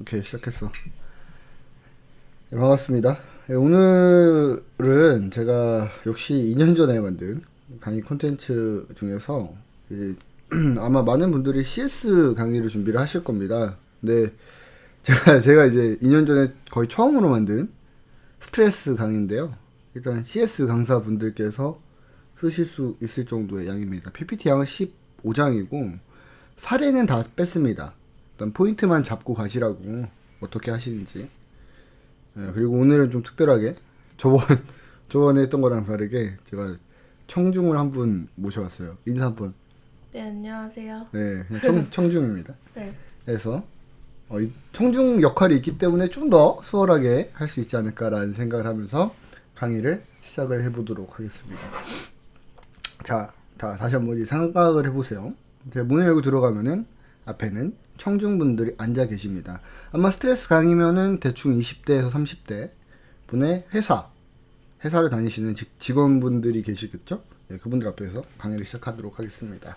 오케이, 시작했어. 네, 반갑습니다. 네, 오늘은 제가 역시 2년 전에 만든 강의 콘텐츠 중에서 아마 많은 분들이 CS 강의를 준비를 하실 겁니다. 근데 제가 이제 2년 전에 거의 처음으로 만든 스트레스 강의인데요. 일단 CS 강사분들께서 쓰실 수 있을 정도의 양입니다. PPT 양은 15장이고 사례는 다 뺐습니다. 일단 포인트만 잡고 가시라고 어떻게 하시는지. 그리고 오늘은 좀 특별하게 저번에 했던 거랑 다르게 제가 청중을 한 분 모셔왔어요. 인사 한 번. 네, 안녕하세요. 네, 그냥 청중입니다. 네. 그래서 이 청중 역할이 있기 때문에 좀 더 수월하게 할 수 있지 않을까라는 생각을 하면서 강의를 시작을 해보도록 하겠습니다. 자, 다시 한번 생각을 해보세요. 제가 문을 열고 들어가면은 앞에는 청중분들이 앉아 계십니다. 아마 스트레스 강의면은 대충 20대에서 30대 분의 회사를 다니시는 직원분들이 계시겠죠? 네, 그분들 앞에서 강의를 시작하도록 하겠습니다.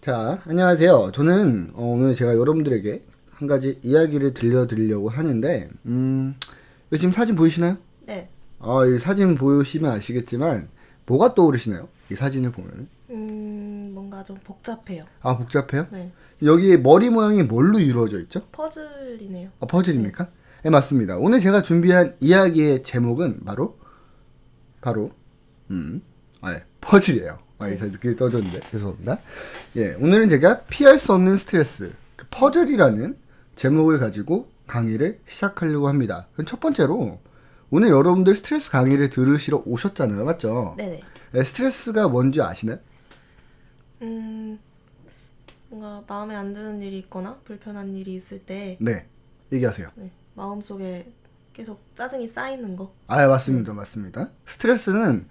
자, 안녕하세요. 저는 오늘 제가 여러분들에게 한 가지 이야기를 들려드리려고 하는데, 여기 지금 사진 보이시나요? 네. 이 사진 보시면 아시겠지만, 뭐가 떠오르시나요? 이 사진을 보면은. 뭔가 좀 복잡해요. 아, 복잡해요? 네. 여기 머리 모양이 뭘로 이루어져 있죠? 퍼즐이네요. 아, 퍼즐입니까? 네, 맞습니다. 오늘 제가 준비한 이야기의 제목은 바로, 퍼즐이에요. 제가 늦게 떠줬는데, 죄송합니다. 예, 오늘은 제가 피할 수 없는 스트레스, 그 퍼즐이라는 제목을 가지고 강의를 시작하려고 합니다. 그럼 첫 번째로, 오늘 여러분들 스트레스 강의를 들으시러 오셨잖아요. 맞죠? 네네. 네, 스트레스가 뭔지 아시나요? 뭔가 마음에 안 드는 일이 있거나 불편한 일이 있을 때 네, 얘기하세요. 네, 마음속에 계속 짜증이 쌓이는 거. 맞습니다. 맞습니다. 스트레스는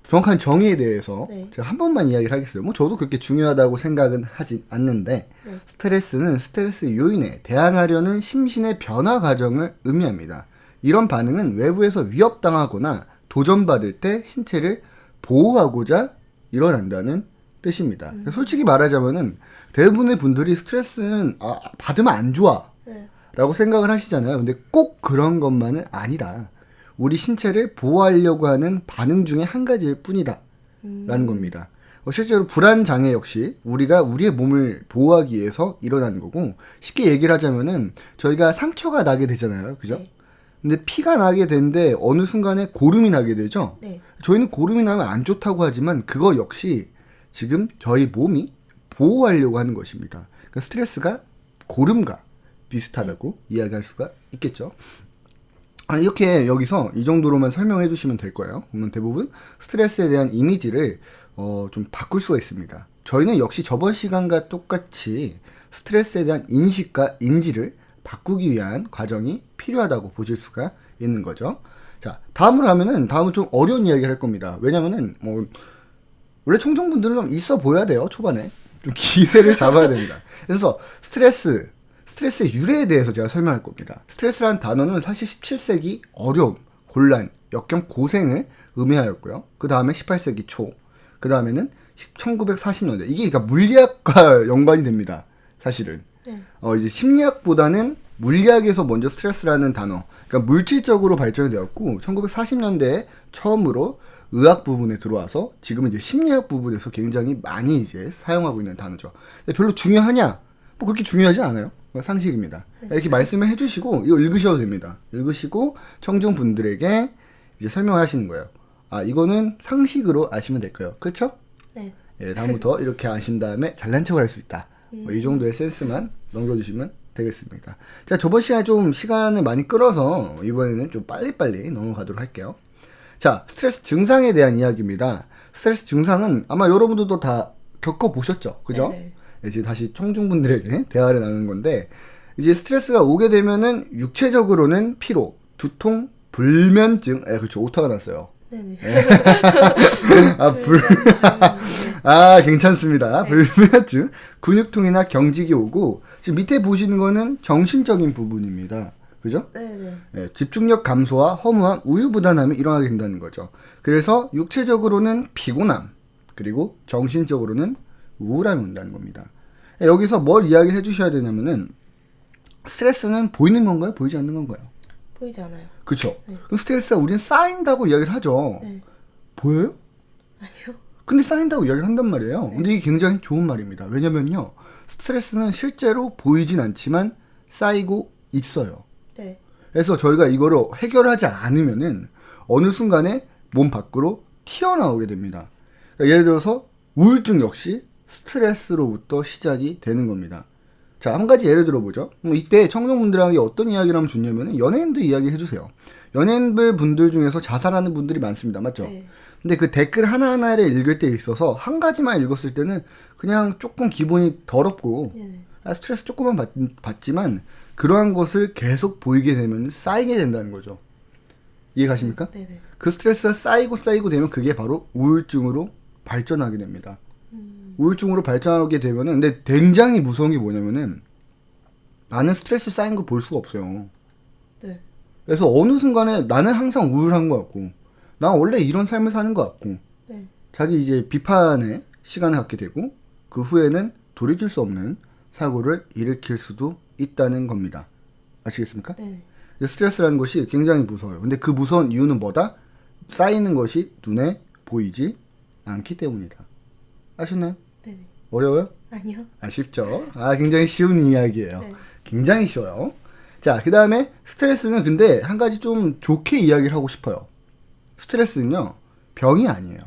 정확한 정의에 대해서 네. 제가 한 번만 이야기를 하겠어요. 뭐 저도 그렇게 중요하다고 생각은 하진 않는데 네. 스트레스는 스트레스 요인에 대항하려는 심신의 변화 과정을 의미합니다. 이런 반응은 외부에서 위협당하거나 도전받을 때 신체를 보호하고자 일어난다는 뜻입니다. 솔직히 말하자면은 대부분의 분들이 스트레스는 받으면 안 좋아 네. 라고 생각을 하시잖아요. 근데 꼭 그런 것만은 아니다. 우리 신체를 보호하려고 하는 반응 중에 한 가지일 뿐이다 라는 겁니다. 실제로 불안 장애 역시 우리가 우리의 몸을 보호하기 위해서 일어나는 거고, 쉽게 얘기를 하자면은 저희가 상처가 나게 되잖아요. 그죠? 네. 근데 피가 나게 되는데 어느 순간에 고름이 나게 되죠. 네. 저희는 고름이 나면 안 좋다고 하지만 그거 역시 지금 저희 몸이 보호하려고 하는 것입니다. 그러니까 스트레스가 고름과 비슷하다고 이야기할 수가 있겠죠. 이렇게 여기서 이 정도로만 설명해 주시면 될 거예요. 그러면 대부분 스트레스에 대한 이미지를 좀 바꿀 수가 있습니다. 저희는 역시 저번 시간과 똑같이 스트레스에 대한 인식과 인지를 바꾸기 위한 과정이 필요하다고 보실 수가 있는 거죠. 자, 다음은 좀 어려운 이야기를 할 겁니다. 왜냐면은 원래 청중분들은 좀 있어 보여야 돼요. 초반에 좀 기세를 잡아야 됩니다. 그래서 스트레스의 유래에 대해서 제가 설명할 겁니다. 스트레스라는 단어는 사실 17세기 어려움, 곤란, 역경, 고생을 의미하였고요. 그 다음에 18세기 초, 그 다음에는 1940년대. 이게 그러니까 물리학과 연관이 됩니다. 사실은. 네. 이제 심리학보다는 물리학에서 먼저 스트레스라는 단어, 그러니까 물질적으로 발전이 되었고, 1940년대에 처음으로 의학 부분에 들어와서 지금은 이제 심리학 부분에서 굉장히 많이 이제 사용하고 있는 단어죠. 별로 중요하냐? 뭐 그렇게 중요하지 않아요. 상식입니다. 이렇게 말씀을 해주시고 이거 읽으셔도 됩니다. 읽으시고 청중분들에게 이제 설명을 하시는 거예요. 이거는 상식으로 아시면 될 거예요. 그렇죠? 네. 예, 다음부터 이렇게 아신 다음에 잘난 척을 할 수 있다. 이 정도의 센스만 넘겨주시면 되겠습니다. 자, 저번 시간에 좀 시간을 많이 끌어서 이번에는 좀 빨리빨리 넘어가도록 할게요. 자, 스트레스 증상에 대한 이야기입니다. 스트레스 증상은 아마 여러분들도 다 겪어보셨죠? 그죠? 네네. 이제 다시 청중분들에게 대화를 나누는 건데, 이제 스트레스가 오게 되면은 육체적으로는 피로, 두통, 불면증, 그렇죠. 오타가 났어요. 네네. 괜찮습니다. 네. 불면증, 근육통이나 경직이 오고, 지금 밑에 보시는 거는 정신적인 부분입니다. 그죠? 네네. 예, 집중력 감소와 허무함, 우유부단함이 일어나게 된다는 거죠. 그래서 육체적으로는 피곤함, 그리고 정신적으로는 우울함이 온다는 겁니다. 여기서 뭘 이야기를 해주셔야 되냐면은 스트레스는 보이는 건가요? 보이지 않는 건가요? 보이지 않아요. 그쵸? 네. 그럼 스트레스가 우리는 쌓인다고 이야기를 하죠. 네. 보여요? 아니요. 근데 쌓인다고 이야기를 한단 말이에요. 네. 근데 이게 굉장히 좋은 말입니다. 왜냐면요, 스트레스는 실제로 보이진 않지만 쌓이고 있어요. 네. 그래서 저희가 이거를 해결하지 않으면은 어느 순간에 몸 밖으로 튀어나오게 됩니다. 그러니까 예를 들어서 우울증 역시 스트레스로부터 시작이 되는 겁니다. 자, 한 가지 예를 들어보죠. 이때 청소년분들에게 어떤 이야기를 하면 좋냐면 연예인들 이야기 해주세요. 연예인들 분들 중에서 자살하는 분들이 많습니다. 맞죠? 네. 근데 그 댓글 하나하나를 읽을 때 있어서 한 가지만 읽었을 때는 그냥 조금 기분이 더럽고 네네. 스트레스 조금만 받지만 그러한 것을 계속 보이게 되면 쌓이게 된다는 거죠. 이해가십니까? 네네. 그 스트레스가 쌓이고 되면 그게 바로 우울증으로 발전하게 됩니다. 우울증으로 발전하게 되면은, 근데 굉장히 무서운 게 뭐냐면은 나는 스트레스 쌓이는 거 볼 수가 없어요. 네. 그래서 어느 순간에 나는 항상 우울한 것 같고 나 원래 이런 삶을 사는 것 같고 네. 자기 이제 비판의 시간을 갖게 되고 그 후에는 돌이킬 수 없는 사고를 일으킬 수도 있다는 겁니다. 아시겠습니까? 네. 스트레스라는 것이 굉장히 무서워요. 근데 그 무서운 이유는 뭐다? 쌓이는 것이 눈에 보이지 않기 때문이다. 아셨나요? 네네. 어려워요? 아니요. 쉽죠? 굉장히 쉬운 이야기예요. 네. 굉장히 쉬워요. 자, 그 다음에 스트레스는 근데 한 가지 좀 좋게 이야기를 하고 싶어요. 스트레스는요, 병이 아니에요.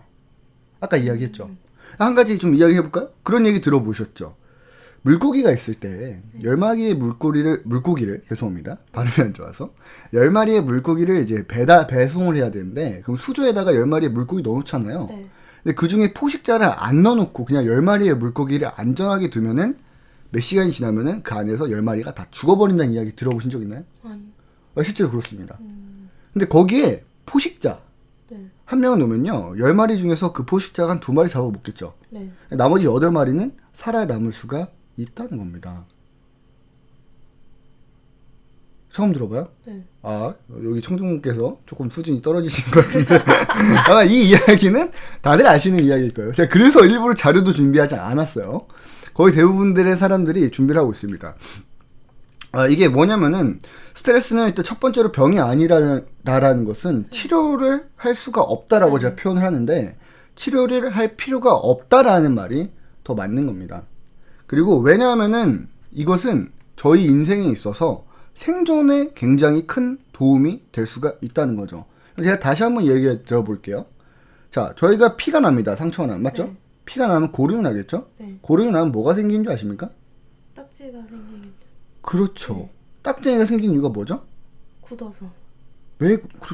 아까 이야기했죠. 한 가지 좀 이야기해볼까요? 그런 얘기 들어보셨죠? 물고기가 있을 때 10마리의 물고기를 죄송합니다. 발음이 안 좋아서 10마리의 물고기를 이제 배송을 해야 되는데 그럼 수조에다가 10마리의 물고기 넣어놓잖아요. 네. 근데 그 중에 포식자를 안 넣어놓고 그냥 10마리의 물고기를 안전하게 두면은 몇 시간이 지나면은 그 안에서 10마리가 다 죽어버린다는 이야기 들어보신 적 있나요? 아니요. 실제로 그렇습니다. 근데 거기에 포식자 네. 한 명을 놓으면요 10마리 중에서 그 포식자가 한 2마리 잡아먹겠죠. 네. 나머지 8마리는 살아남을 수가 있다는 겁니다. 처음 들어봐요? 네. 여기 청중분께서 조금 수준이 떨어지신 것 같은데 아마 이 이야기는 다들 아시는 이야기일 거예요. 제가 그래서 일부러 자료도 준비하지 않았어요. 거의 대부분들의 사람들이 준비를 하고 있습니다. 이게 뭐냐면은 스트레스는 일단 첫 번째로 병이 아니라는 것은 치료를 할 수가 없다라고 제가 표현을 하는데 치료를 할 필요가 없다라는 말이 더 맞는 겁니다. 그리고 왜냐하면은 이것은 저희 인생에 있어서 생존에 굉장히 큰 도움이 될 수가 있다는 거죠. 제가 다시 한번 얘기 들어볼게요. 자, 저희가 피가 납니다. 상처가 나면 맞죠? 네. 피가 나면 고름이 나겠죠? 네. 고름이 나면 뭐가 생기는 줄 아십니까? 딱지가 생기겠죠. 그렇죠. 네. 딱쟁이가 생긴 이유가 뭐죠? 굳어서.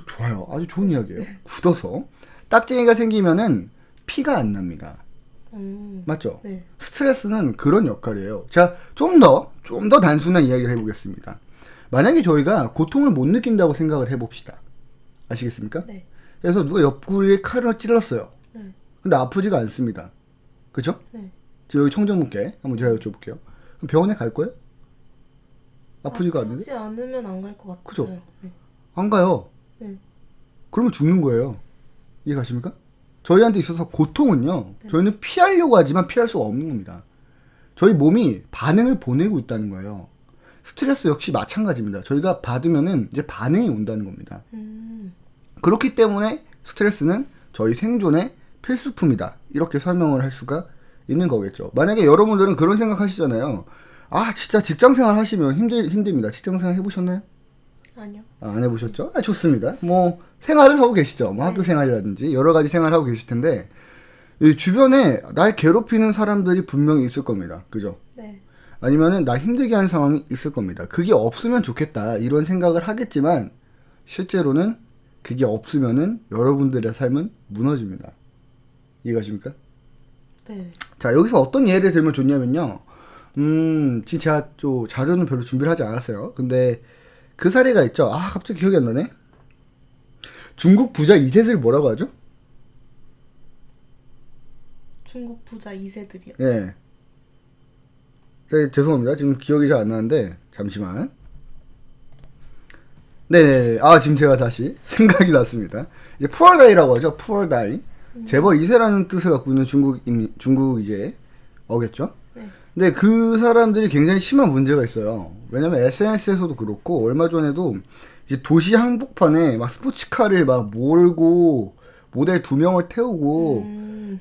좋아요. 아주 좋은 이야기예요. 굳어서. 딱쟁이가 생기면은 피가 안 납니다. 맞죠? 네. 스트레스는 그런 역할이에요. 자, 좀 더 단순한 이야기를 해보겠습니다. 만약에 저희가 고통을 못 느낀다고 생각을 해봅시다. 아시겠습니까? 네. 그래서 누가 옆구리에 칼을 찔렀어요. 네. 근데 아프지가 않습니다. 그죠? 네. 지금 여기 청정분께 한번 제가 여쭤볼게요. 그럼 병원에 갈 거예요? 아프지가 않는데? 아프지 않으면 안 갈 것 같아요. 그죠? 네. 안 가요. 네. 그러면 죽는 거예요. 이해가십니까? 저희한테 있어서 고통은요, 저희는 피하려고 하지만 피할 수가 없는 겁니다. 저희 몸이 반응을 보내고 있다는 거예요. 스트레스 역시 마찬가지입니다. 저희가 받으면은 이제 반응이 온다는 겁니다. 그렇기 때문에 스트레스는 저희 생존의 필수품이다. 이렇게 설명을 할 수가 있는 거겠죠. 만약에 여러분들은 그런 생각 하시잖아요. 진짜 직장 생활 하시면 힘듭니다. 직장 생활 해보셨나요? 아니요. 안 해보셨죠? 좋습니다. 생활을 하고 계시죠. 학교 생활이라든지 여러 가지 생활을 하고 계실 텐데, 이 주변에 날 괴롭히는 사람들이 분명히 있을 겁니다. 그죠? 네. 아니면은 날 힘들게 하는 상황이 있을 겁니다. 그게 없으면 좋겠다. 이런 생각을 하겠지만, 실제로는 그게 없으면은 여러분들의 삶은 무너집니다. 이해가십니까? 네. 자, 여기서 어떤 예를 들면 좋냐면요. 지금 제가 또 자료는 별로 준비를 하지 않았어요. 근데 그 사례가 있죠. 갑자기 기억이 안 나네. 중국 부자 2세를 뭐라고 하죠? 중국 부자 2세들이요? 네. 네, 죄송합니다. 지금 기억이 잘 안 나는데 잠시만. 네, 지금 제가 다시 생각이 났습니다. 이제 푸얼다이라고 하죠. 푸얼다이. 재벌 2세라는 뜻을 갖고 있는 중국 이제 어겠죠. 네. 근데 그 사람들이 굉장히 심한 문제가 있어요. 왜냐면 SNS에서도 그렇고 얼마 전에도 이제 도시 한복판에 막 스포츠카를 막 몰고 모델 2명을 태우고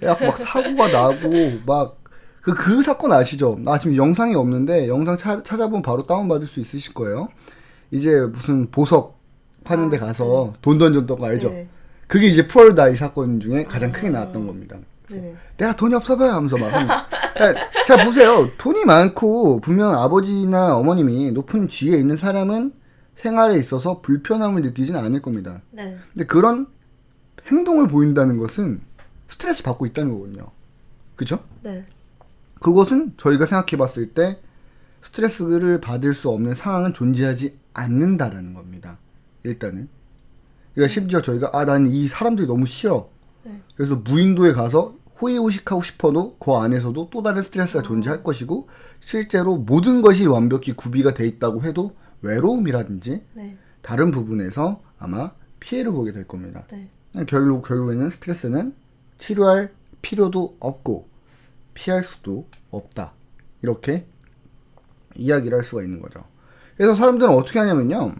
막 사고가 나고 막 그 사건 아시죠? 나 지금 영상이 없는데 영상 찾아보면 바로 다운받을 수 있으실 거예요. 이제 무슨 보석 파는 데 가서 돈 던졌던 거 알죠? 네. 그게 이제 프월다이 사건 중에 가장 크게 나왔던 겁니다. 네. 내가 돈이 없어봐요 하면서 막 자 보세요. 돈이 많고 분명 아버지나 어머님이 높은 지위에 있는 사람은 생활에 있어서 불편함을 느끼지는 않을 겁니다. 네. 근데 그런 행동을 보인다는 것은 스트레스 받고 있다는 거거든요. 그쵸? 네. 그것은 저희가 생각해 봤을 때 스트레스를 받을 수 없는 상황은 존재하지 않는다라는 겁니다. 일단은. 그러니까 심지어 저희가 난 이 사람들이 너무 싫어. 네. 그래서 무인도에 가서 호의호식하고 싶어도 그 안에서도 또 다른 스트레스가 존재할 것이고 실제로 모든 것이 완벽히 구비가 돼 있다고 해도 외로움이라든지 네. 다른 부분에서 아마 피해를 보게 될 겁니다. 네. 결국에는 스트레스는 치료할 필요도 없고 피할 수도 없다. 이렇게 이야기를 할 수가 있는 거죠. 그래서 사람들은 어떻게 하냐면요.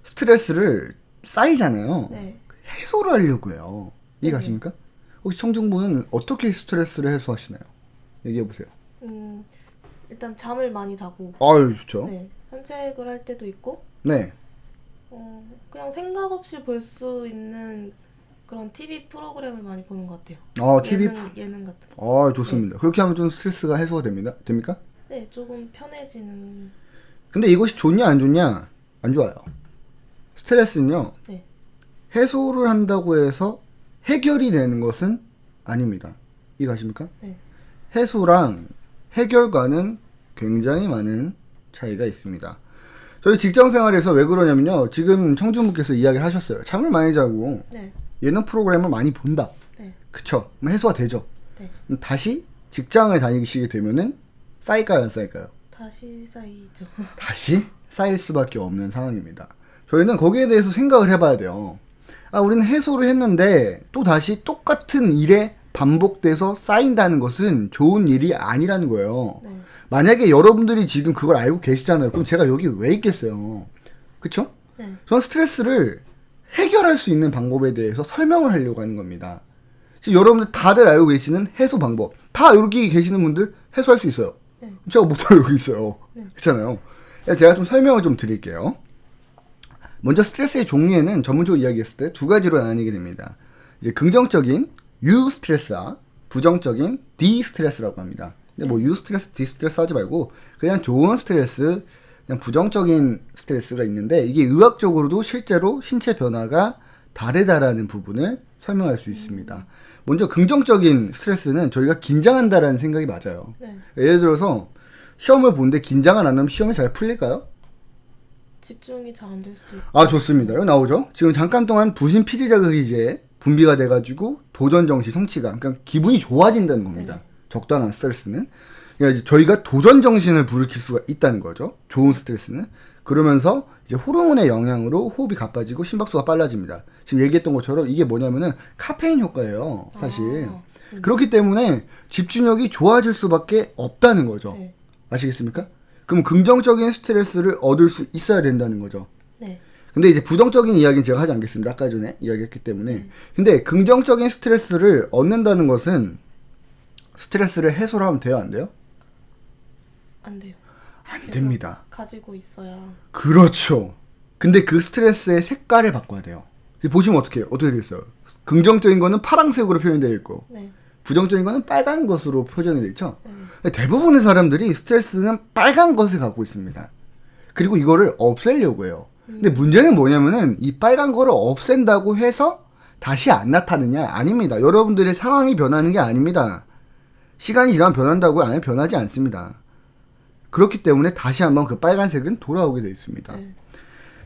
스트레스를 쌓이잖아요. 네. 해소를 하려고 해요. 이해가십니까? 혹시 청중분은 어떻게 스트레스를 해소하시나요? 얘기해보세요. 일단 잠을 많이 자고. 아유, 좋죠. 네. 산책을 할 때도 있고. 네. 그냥 생각 없이 볼 수 있는 그런 TV 프로그램을 많이 보는 것 같아요. TV 예능 같은 거. 좋습니다. 그렇게 하면 좀 스트레스가 해소가 됩니까? 네, 조금 편해지는. 근데 이것이 좋냐 안 좋냐? 안 좋아요. 스트레스는요. 네. 해소를 한다고 해서 해결이 되는 것은 아닙니다. 이해가십니까? 네. 해소랑 해결과는 굉장히 많은 차이가 있습니다. 저희 직장 생활에서 왜 그러냐면요. 지금 청주분께서 이야기를 하셨어요. 잠을 많이 자고 네. 예능 프로그램을 많이 본다. 네. 그쵸? 그럼 해소가 되죠. 네. 그럼 다시 직장을 다니시게 되면은 쌓일까요, 안 쌓일까요? 다시 쌓이죠. 다시 쌓일 수밖에 없는 상황입니다. 저희는 거기에 대해서 생각을 해봐야 돼요. 우리는 해소를 했는데 또 다시 똑같은 일에 반복돼서 쌓인다는 것은 좋은 일이 아니라는 거예요. 네. 만약에 여러분들이 지금 그걸 알고 계시잖아요. 그럼 제가 여기 왜 있겠어요? 그쵸? 네. 저는 스트레스를 해결할 수 있는 방법에 대해서 설명을 하려고 하는 겁니다. 지금 여러분들 다들 알고 계시는 해소 방법. 다 여기 계시는 분들 해소할 수 있어요. 네. 제가 못하고 여기 있어요. 네. 그렇잖아요. 제가 좀 설명을 좀 드릴게요. 먼저 스트레스의 종류에는 전문적으로 이야기했을 때 두 가지로 나뉘게 됩니다. 이제 긍정적인 U 스트레스와 부정적인 D 스트레스라고 합니다. 근데 뭐 U 스트레스, D 스트레스 하지 말고 그냥 좋은 스트레스, 그냥 부정적인 스트레스가 있는데 이게 의학적으로도 실제로 신체 변화가 다르다라는 부분을 설명할 수 있습니다. 먼저 긍정적인 스트레스는 저희가 긴장한다라는 생각이 맞아요. 네. 예를 들어서 시험을 보는데 긴장을 안 하면 시험이 잘 풀릴까요? 집중이 잘 안 될 수도 있고. 좋습니다. 이거 나오죠? 지금 잠깐 동안 부신 피지 자극이 이제 분비가 돼가지고 도전 정시 성취감, 그러니까 기분이 좋아진다는 겁니다. 네. 적당한 스트레스는. 그러니까 이제 저희가 도전 정신을 불러킬 수가 있다는 거죠. 좋은 스트레스는. 그러면서 이제 호르몬의 영향으로 호흡이 가빠지고 심박수가 빨라집니다. 지금 얘기했던 것처럼 이게 뭐냐면은 카페인 효과예요. 사실. 그렇기 때문에 집중력이 좋아질 수밖에 없다는 거죠. 네. 아시겠습니까? 그럼 긍정적인 스트레스를 얻을 수 있어야 된다는 거죠. 네. 근데 이제 부정적인 이야기는 제가 하지 않겠습니다. 아까 전에 이야기했기 때문에. 근데 긍정적인 스트레스를 얻는다는 것은 스트레스를 해소를 하면 돼요, 안 돼요? 안 돼요. 안 됩니다. 가지고 있어야. 그렇죠. 근데 그 스트레스의 색깔을 바꿔야 돼요. 보시면 어떻게 되겠어요? 긍정적인 거는 파란색으로 표현되어 있고 네. 부정적인 거는 빨간 것으로 표정이 되어 있죠. 네. 대부분의 사람들이 스트레스는 빨간 것을 갖고 있습니다. 그리고 이거를 없애려고 해요. 근데 문제는 뭐냐면은 이 빨간 거를 없앤다고 해서 다시 안 나타나느냐? 아닙니다. 여러분들의 상황이 변하는 게 아닙니다. 시간이 지나면 변한다고 아니면 변하지 않습니다. 그렇기 때문에 다시 한번 그 빨간색은 돌아오게 되어 있습니다. 네.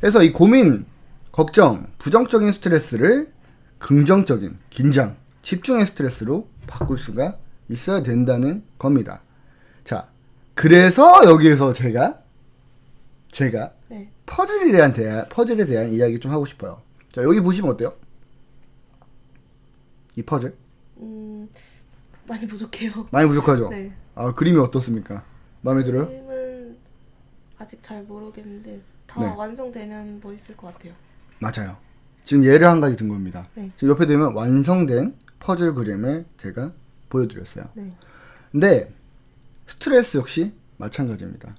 그래서 이 고민, 걱정, 부정적인 스트레스를 긍정적인 긴장, 집중의 스트레스로 바꿀 수가 있어야 된다는 겁니다. 자, 그래서 여기에서 제가 네. 퍼즐에 대한 이야기 좀 하고 싶어요. 자, 여기 보시면 어때요? 이 퍼즐? 많이 부족해요. 많이 부족하죠? 네. 그림이 어떻습니까? 마음에 들어요? 그림은 아직 잘 모르겠는데 다 네. 완성되면 멋있을 것 같아요. 맞아요. 지금 예를 한 가지 든 겁니다. 네. 지금 옆에 되면 완성된 퍼즐 그림을 제가 보여드렸어요. 네. 근데 스트레스 역시 마찬가지입니다.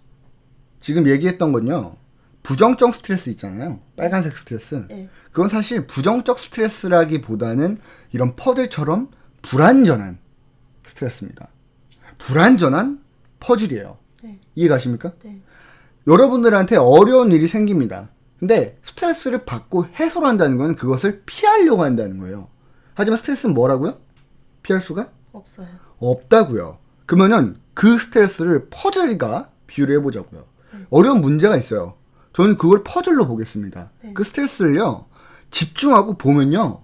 지금 얘기했던 건요. 부정적 스트레스 있잖아요. 빨간색 스트레스. 네. 그건 사실 부정적 스트레스라기보다는 이런 퍼즐처럼 불완전한 스트레스입니다. 불완전한 퍼즐이에요. 네. 이해가십니까? 네. 여러분들한테 어려운 일이 생깁니다. 근데 스트레스를 받고 해소를 한다는 건 그것을 피하려고 한다는 거예요. 하지만 스트레스는 뭐라고요? 피할 수가 없어요. 없다고요. 그러면은 그 스트레스를 퍼즐과 비유를 해보자고요. 어려운 문제가 있어요. 저는 그걸 퍼즐로 보겠습니다. 네. 그 스트레스를요 집중하고 보면요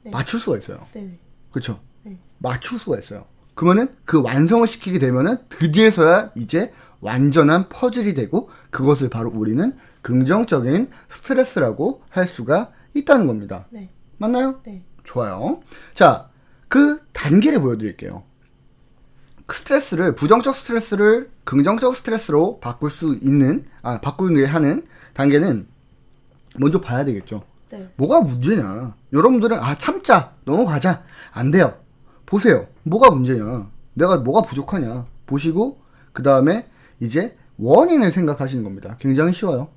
네. 맞출 수가 있어요. 네. 그렇죠? 네. 맞출 수가 있어요. 그러면은 그 완성을 시키게 되면은 드디어서야 이제 완전한 퍼즐이 되고 그것을 바로 우리는 긍정적인 스트레스라고 할 수가 있다는 겁니다. 네. 맞나요? 네. 좋아요. 자, 그 단계를 보여드릴게요. 그 스트레스를, 부정적 스트레스를 긍정적 스트레스로 바꿀 수 있는, 바꾸게 하는 단계는 먼저 봐야 되겠죠. 네. 뭐가 문제냐. 여러분들은, 참자. 넘어가자. 안 돼요. 보세요. 뭐가 문제냐. 내가 뭐가 부족하냐. 보시고, 그 다음에 이제 원인을 생각하시는 겁니다. 굉장히 쉬워요.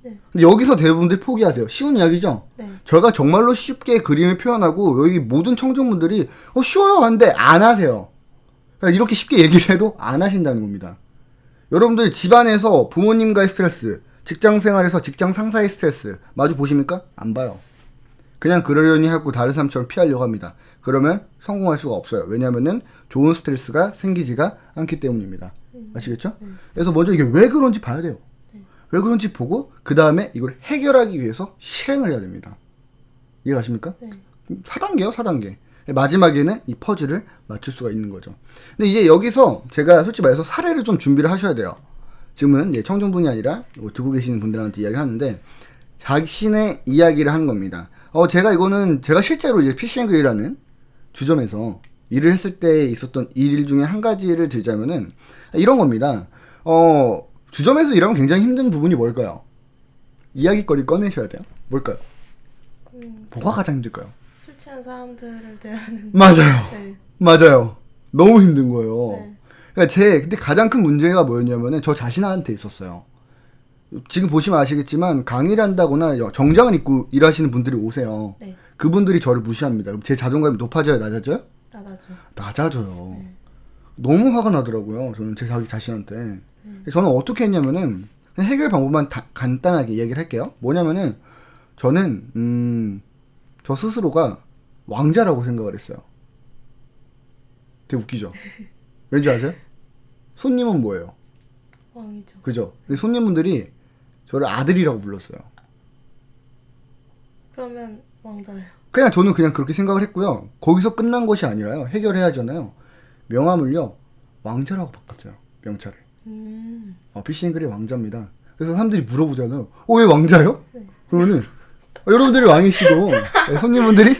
네. 근데 여기서 대부분들이 포기하세요. 쉬운 이야기죠? 네. 저희가 정말로 쉽게 그림을 표현하고 여기 모든 청중분들이 쉬워요 하는데 안 하세요. 그러니까 이렇게 쉽게 얘기를 해도 안 하신다는 겁니다. 여러분들 집안에서 부모님과의 스트레스, 직장 생활에서 직장 상사의 스트레스 마주 보십니까? 안 봐요. 그냥 그러려니 하고 다른 사람처럼 피하려고 합니다. 그러면 성공할 수가 없어요. 왜냐면은 좋은 스트레스가 생기지가 않기 때문입니다. 아시겠죠? 그래서 먼저 이게 왜 그런지 봐야 돼요. 왜 그런지 보고 그 다음에 이걸 해결하기 위해서 실행을 해야 됩니다. 이해가십니까? 네. 4단계요, 4단계. 마지막에는 이 퍼즐을 맞출 수가 있는 거죠. 근데 이제 여기서 제가 솔직히 말해서 사례를 좀 준비를 하셔야 돼요. 지금은 이제 청중분이 아니라 듣고 계시는 분들한테 이야기를 하는데 자신의 이야기를 하는 겁니다. 제가 이거는 제가 실제로 이제 피싱글이라는 주점에서 일을 했을 때 있었던 일 중에 한 가지를 들자면은 이런 겁니다. 주점에서 일하면 굉장히 힘든 부분이 뭘까요? 이야기거리 꺼내셔야 돼요. 뭘까요? 뭐가 가장 힘들까요? 술 취한 사람들을 대하는. 맞아요. 네. 맞아요. 너무 힘든 거예요. 네. 그러니까 근데 가장 큰 문제가 뭐였냐면은 저 자신한테 있었어요. 지금 보시면 아시겠지만 강의를 한다거나 정장을 입고 일하시는 분들이 오세요. 네. 그분들이 저를 무시합니다. 그럼 제 자존감이 높아져요? 낮아져요? 나다죠. 낮아져요. 네. 너무 화가 나더라고요. 저는 제 자신한테. 저는 어떻게 했냐면은 그냥 해결 방법만 간단하게 얘기를 할게요. 뭐냐면은 저는 저 스스로가 왕자라고 생각을 했어요. 되게 웃기죠? 왠지 아세요? 손님은 뭐예요? 왕이죠. 그죠? 근데 손님분들이 저를 아들이라고 불렀어요. 그러면 왕자예요. 그냥 저는 그냥 그렇게 생각을 했고요. 거기서 끝난 것이 아니라요. 해결해야 하잖아요. 명함을요. 왕자라고 바꿨어요. 명찰을. 피싱글의 왕자입니다. 그래서 사람들이 물어보잖아요. 왜 왕자요? 네. 그러면은 여러분들이 왕이시고 손님분들이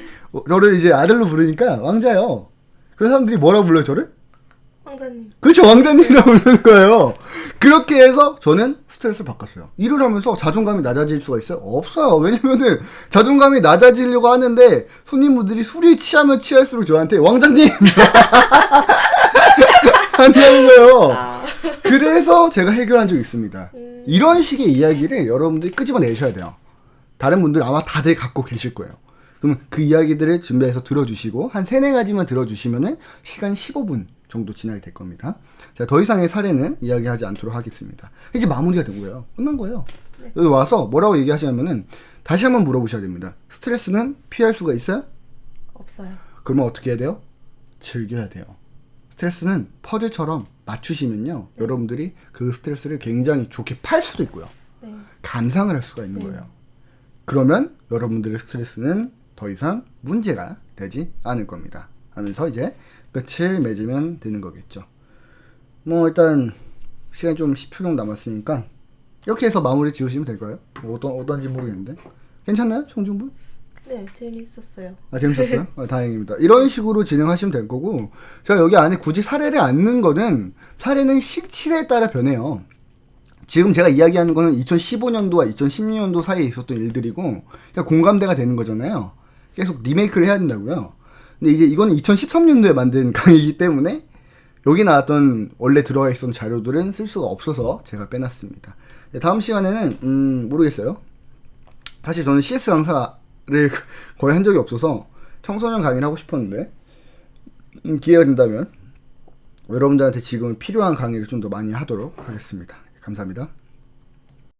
저를 이제 아들로 부르니까 왕자요. 그래서 사람들이 뭐라고 불러요 저를? 왕자님. 그렇죠. 왕자님이라고 부르는 거예요. 그렇게 해서 저는 스트레스를 바꿨어요. 일을 하면서 자존감이 낮아질 수가 있어요? 없어요. 왜냐면은 자존감이 낮아지려고 하는데 손님분들이 술이 취하면 취할수록 저한테 왕자님 한다는 거예요. 그래서 제가 해결한 적이 있습니다. 이런 식의 이야기를 여러분들이 끄집어내셔야 돼요. 다른 분들 아마 다들 갖고 계실 거예요. 그러면 그 이야기들을 준비해서 들어주시고 한 3-4가지만 들어주시면은 시간 15분 정도 지나게 될 겁니다. 자, 더 이상의 사례는 이야기하지 않도록 하겠습니다. 이제 마무리가 된 거예요. 끝난 거예요. 네. 여기 와서 뭐라고 얘기하시냐면은 다시 한번 물어보셔야 됩니다. 스트레스는 피할 수가 있어요? 없어요. 그러면 어떻게 해야 돼요? 즐겨야 돼요. 스트레스는 퍼즐처럼 맞추시면요. 네. 여러분들이 그 스트레스를 굉장히 좋게 팔 수도 있고요. 네. 감상을 할 수가 있는 거예요. 그러면 여러분들의 스트레스는 더 이상 문제가 되지 않을 겁니다. 하면서 이제 끝을 맺으면 되는 거겠죠. 일단 시간이 좀 10초 정도 남았으니까 이렇게 해서 마무리 지으시면 될까요? 어떤지 모르겠는데 괜찮나요? 청중분? 네, 재밌었어요. 아, 재밌었어요? 아, 다행입니다. 이런 식으로 진행하시면 될 거고, 제가 여기 안에 굳이 사례를 안 넣은 거는, 사례는 시대에 따라 변해요. 지금 제가 이야기하는 거는 2015년도와 2016년도 사이에 있었던 일들이고, 그냥 공감대가 되는 거잖아요. 계속 리메이크를 해야 된다고요. 근데 이제 이거는 2013년도에 만든 강의이기 때문에, 여기 나왔던 원래 들어가 있었던 자료들은 쓸 수가 없어서 제가 빼놨습니다. 다음 시간에는, 모르겠어요. 사실 저는 CS 강사를 거의 한 적이 없어서 청소년 강의를 하고 싶었는데, 기회가 된다면 여러분들한테 지금 필요한 강의를 좀 더 많이 하도록 하겠습니다. 감사합니다.